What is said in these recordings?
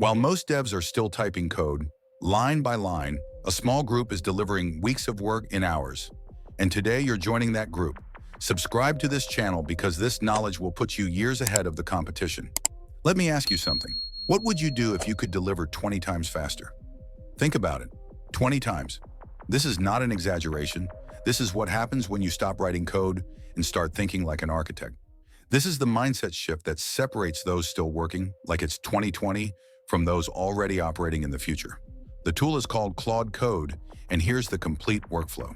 While most devs are still typing code, line by line, a small group is delivering weeks of work in hours. And today you're joining that group. Subscribe to this channel because this knowledge will put you years ahead of the competition. Let me ask you something. What would you do if you could deliver 20 times faster? Think about it. 20 times. This is not an exaggeration. This is what happens when you stop writing code and start thinking like an architect. This is the mindset shift that separates those still working, like it's 2020, from those already operating in the future. The tool is called Claude Code, and here's the complete workflow.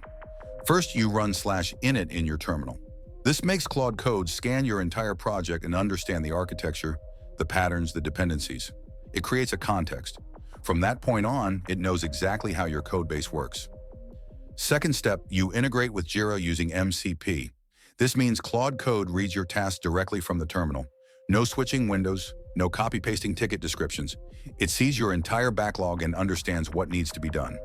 First, you run /init in your terminal. This makes Claude Code scan your entire project and understand the architecture, the patterns, the dependencies. It creates a context. From that point on, it knows exactly how your code base works. Second step, you integrate with Jira using MCP. This means Claude Code reads your tasks directly from the terminal. No switching windows, no copy-pasting ticket descriptions. It sees your entire backlog and understands what needs to be done.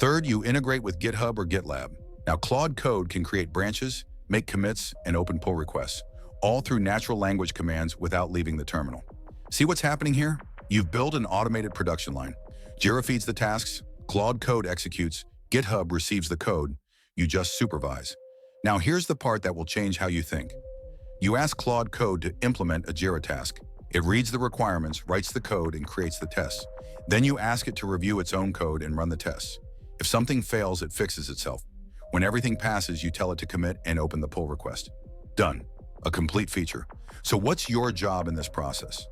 Third, you integrate with GitHub or GitLab. Now, Claude Code can create branches, make commits, and open pull requests, all through natural language commands without leaving the terminal. See what's happening here? You've built an automated production line. Jira feeds the tasks, Claude Code executes, GitHub receives the code, you just supervise. Now here's the part that will change how you think. You ask Claude Code to implement a Jira task. It reads the requirements, writes the code, and creates the tests. Then you ask it to review its own code and run the tests. If something fails, it fixes itself. When everything passes, you tell it to commit and open the pull request. Done. A complete feature. So what's your job in this process?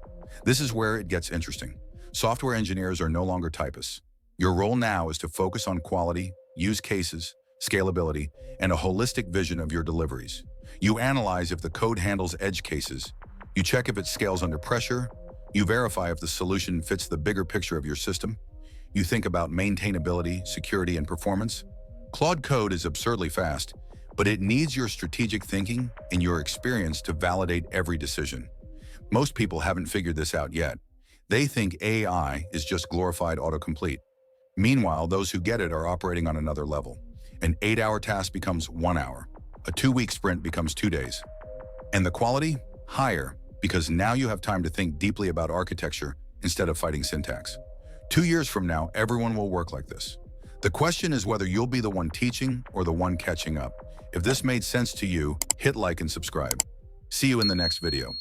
This is where it gets interesting. Software engineers are no longer typists. Your role now is to focus on quality, use cases, scalability, and a holistic vision of your deliveries. You analyze if the code handles edge cases. You check if it scales under pressure. You verify if the solution fits the bigger picture of your system. You think about maintainability, security, and performance. Claude Code is absurdly fast, but it needs your strategic thinking and your experience to validate every decision. Most people haven't figured this out yet. They think AI is just glorified autocomplete. Meanwhile, those who get it are operating on another level. An 8-hour task becomes 1 hour. A 2-week sprint becomes 2 days. And the quality? Higher, because now you have time to think deeply about architecture instead of fighting syntax. 2 years from now, everyone will work like this. The question is whether you'll be the one teaching or the one catching up. If this made sense to you, hit like and subscribe. See you in the next video.